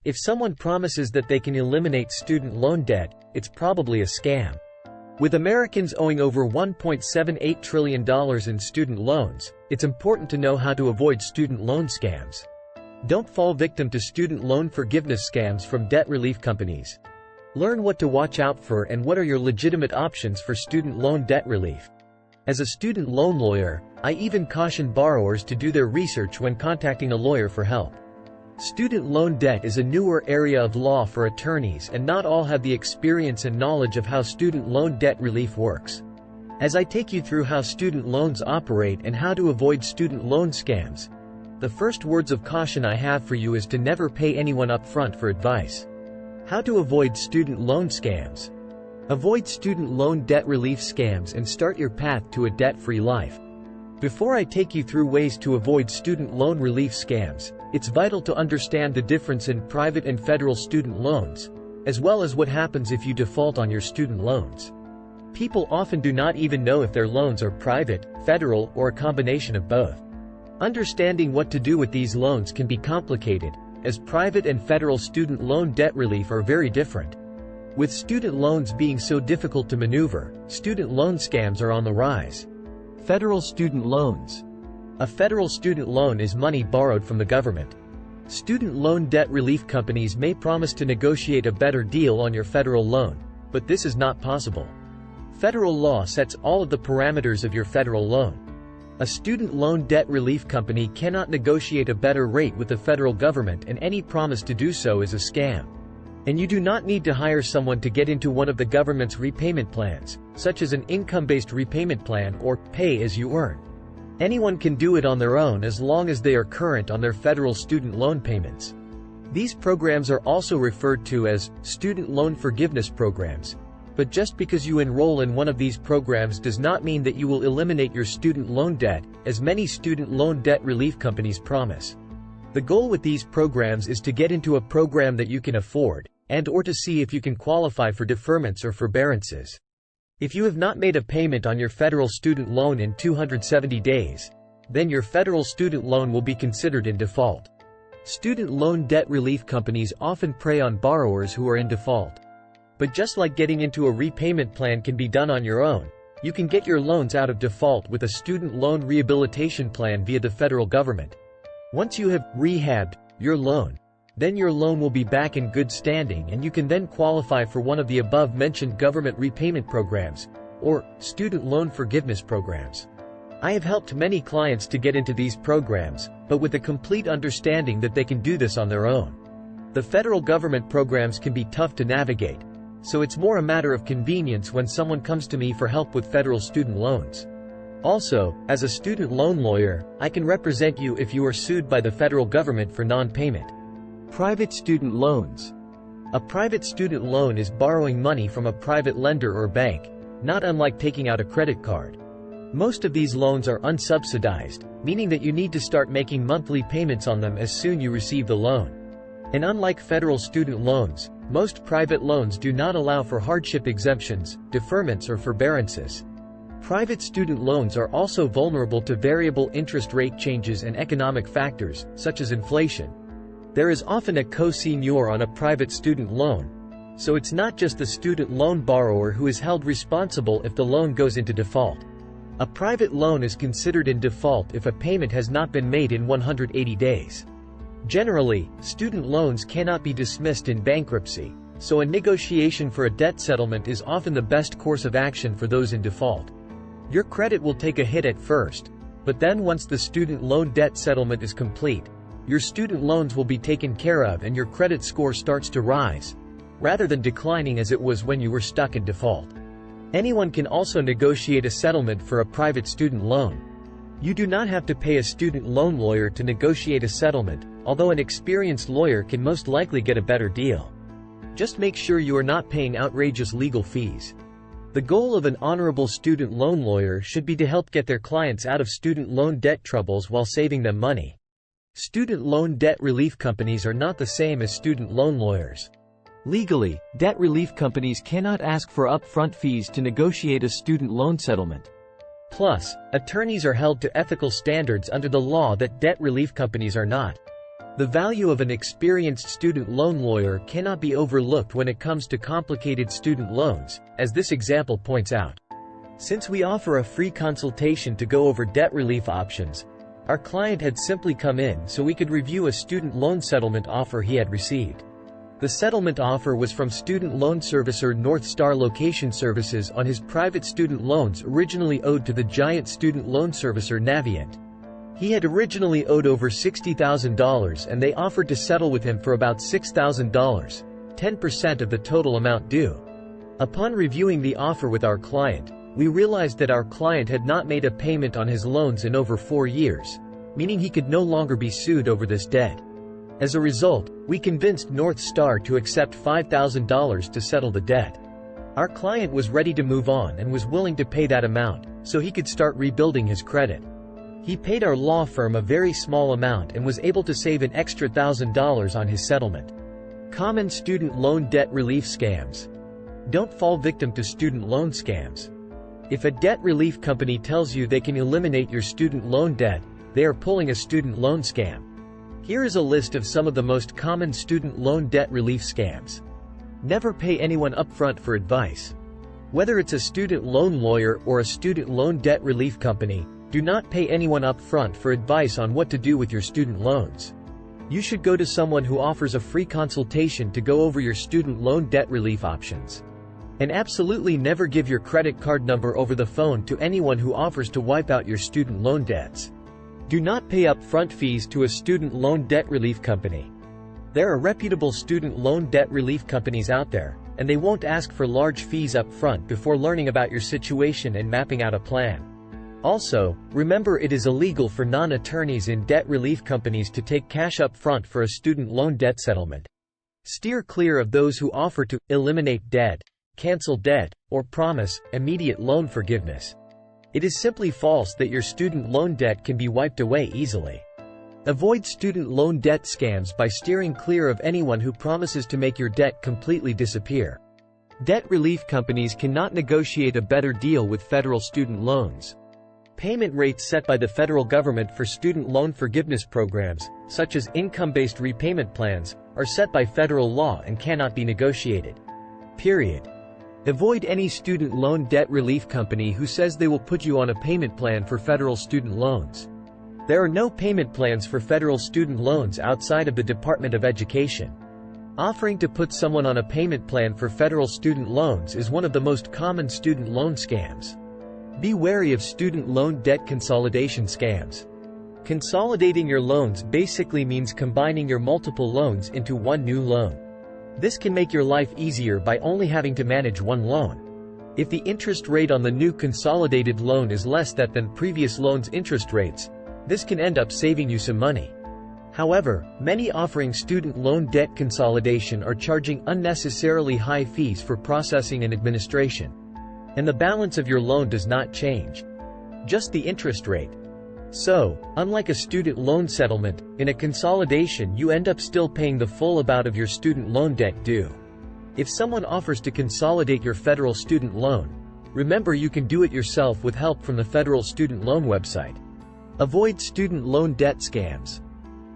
If someone promises that they can eliminate student loan debt, it's probably a scam. With Americans owing over $1.78 trillion in student loans, it's important to know how to avoid student loan scams. Don't fall victim to student loan forgiveness scams from debt relief companies. Learn what to watch out for and what are your legitimate options for student loan debt relief. As a student loan lawyer, I even caution borrowers to do their research when contacting a lawyer for help. Student loan debt is a newer area of law for attorneys, and not all have the experience and knowledge of how student loan debt relief works. As I take you through how student loans operate and how to avoid student loan scams, the first words of caution I have for you is to never pay anyone up front for advice. How to avoid student loan scams. Avoid student loan debt relief scams and start your path to a debt-free life. Before I take you through ways to avoid student loan relief scams, it's vital to understand the difference in private and federal student loans, as well as what happens if you default on your student loans. People often do not even know if their loans are private, federal, or a combination of both. Understanding what to do with these loans can be complicated, as private and federal student loan debt relief are very different. With student loans being so difficult to maneuver, student loan scams are on the rise. Federal student loans. A federal student loan is money borrowed from the government. Student loan debt relief companies may promise to negotiate a better deal on your federal loan, but this is not possible. Federal law sets all of the parameters of your federal loan. A student loan debt relief company cannot negotiate a better rate with the federal government, and any promise to do so is a scam. And you do not need to hire someone to get into one of the government's repayment plans, such as an income-based repayment plan or pay-as-you-earn. Anyone can do it on their own as long as they are current on their federal student loan payments. These programs are also referred to as student loan forgiveness programs. But just because you enroll in one of these programs does not mean that you will eliminate your student loan debt, as many student loan debt relief companies promise. The goal with these programs is to get into a program that you can afford, and/or to see if you can qualify for deferments or forbearances. If you have not made a payment on your federal student loan in 270 days, then your federal student loan will be considered in default. Student loan debt relief companies often prey on borrowers who are in default. But just like getting into a repayment plan can be done on your own, you can get your loans out of default with a student loan rehabilitation plan via the federal government. Once you have rehabbed your loan, then your loan will be back in good standing, and you can then qualify for one of the above-mentioned government repayment programs, or student loan forgiveness programs. I have helped many clients to get into these programs, but with the complete understanding that they can do this on their own. The federal government programs can be tough to navigate, so it's more a matter of convenience when someone comes to me for help with federal student loans. Also, as a student loan lawyer, I can represent you if you are sued by the federal government for non-payment. Private student loans. A private student loan is borrowing money from a private lender or bank, not unlike taking out a credit card. Most of these loans are unsubsidized, meaning that you need to start making monthly payments on them as soon as you receive the loan. And unlike federal student loans, most private loans do not allow for hardship exemptions, deferments, or forbearances. Private student loans are also vulnerable to variable interest rate changes and economic factors, such as inflation. There is often a co-signer on a private student loan, so it's not just the student loan borrower who is held responsible if the loan goes into default. A private loan is considered in default if a payment has not been made in 180 days. Generally, student loans cannot be dismissed in bankruptcy, so a negotiation for a debt settlement is often the best course of action for those in default. Your credit will take a hit at first, but then once the student loan debt settlement is complete, your student loans will be taken care of and your credit score starts to rise, rather than declining as it was when you were stuck in default. Anyone can also negotiate a settlement for a private student loan. You do not have to pay a student loan lawyer to negotiate a settlement, although an experienced lawyer can most likely get a better deal. Just make sure you are not paying outrageous legal fees. The goal of an honorable student loan lawyer should be to help get their clients out of student loan debt troubles while saving them money. Student loan debt relief companies are not the same as student loan lawyers. Legally, debt relief companies cannot ask for upfront fees to negotiate a student loan settlement. Plus, attorneys are held to ethical standards under the law that debt relief companies are not. The value of an experienced student loan lawyer cannot be overlooked when it comes to complicated student loans, as this example points out. Since we offer a free consultation to go over debt relief options, our client had simply come in so we could review a student loan settlement offer he had received. The settlement offer was from student loan servicer North Star Location Services on his private student loans originally owed to the giant student loan servicer Navient. He had originally owed over $60,000 and they offered to settle with him for about $6,000, 10% of the total amount due. Upon reviewing the offer with our client, we realized that our client had not made a payment on his loans in over 4 years, meaning he could no longer be sued over this debt. As a result, we convinced North Star to accept $5,000 to settle the debt. Our client was ready to move on and was willing to pay that amount, so he could start rebuilding his credit. He paid our law firm a very small amount and was able to save an extra $1,000 on his settlement. Common student loan debt relief scams. Don't fall victim to student loan scams. If a debt relief company tells you they can eliminate your student loan debt, they are pulling a student loan scam. Here is a list of some of the most common student loan debt relief scams. Never pay anyone upfront for advice. Whether it's a student loan lawyer or a student loan debt relief company, do not pay anyone upfront for advice on what to do with your student loans. You should go to someone who offers a free consultation to go over your student loan debt relief options. And absolutely never give your credit card number over the phone to anyone who offers to wipe out your student loan debts. Do not pay upfront fees to a student loan debt relief company. There are reputable student loan debt relief companies out there, and they won't ask for large fees up front before learning about your situation and mapping out a plan. Also, remember it is illegal for non-attorneys in debt relief companies to take cash up front for a student loan debt settlement. Steer clear of those who offer to eliminate debt, cancel debt, or promise immediate loan forgiveness. It is simply false that your student loan debt can be wiped away easily. Avoid student loan debt scams by steering clear of anyone who promises to make your debt completely disappear. Debt relief companies cannot negotiate a better deal with federal student loans. Payment rates set by the federal government for student loan forgiveness programs, such as income-based repayment plans, are set by federal law and cannot be negotiated. Period. Avoid any student loan debt relief company who says they will put you on a payment plan for federal student loans. There are no payment plans for federal student loans outside of the Department of Education. Offering to put someone on a payment plan for federal student loans is one of the most common student loan scams. Be wary of student loan debt consolidation scams. Consolidating your loans basically means combining your multiple loans into one new loan. This can make your life easier by only having to manage one loan. If the interest rate on the new consolidated loan is less than previous loans' interest rates, this can end up saving you some money. However, many offering student loan debt consolidation are charging unnecessarily high fees for processing and administration. And the balance of your loan does not change. Just the interest rate. So, unlike a student loan settlement, in a consolidation you end up still paying the full amount of your student loan debt due. If someone offers to consolidate your federal student loan, remember you can do it yourself with help from the federal student loan website. Avoid student loan debt scams.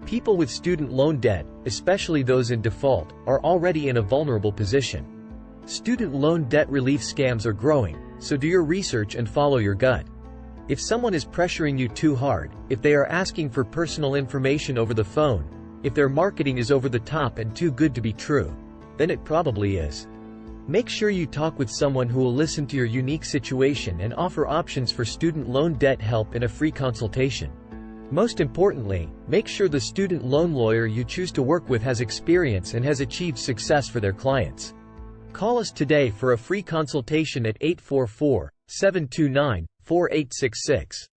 People with student loan debt, especially those in default, are already in a vulnerable position. Student loan debt relief scams are growing, so do your research and follow your gut. If someone is pressuring you too hard, if they are asking for personal information over the phone, if their marketing is over the top and too good to be true, then it probably is. Make sure you talk with someone who will listen to your unique situation and offer options for student loan debt help in a free consultation. Most importantly, make sure the student loan lawyer you choose to work with has experience and has achieved success for their clients. Call us today for a free consultation at 844-729-4866.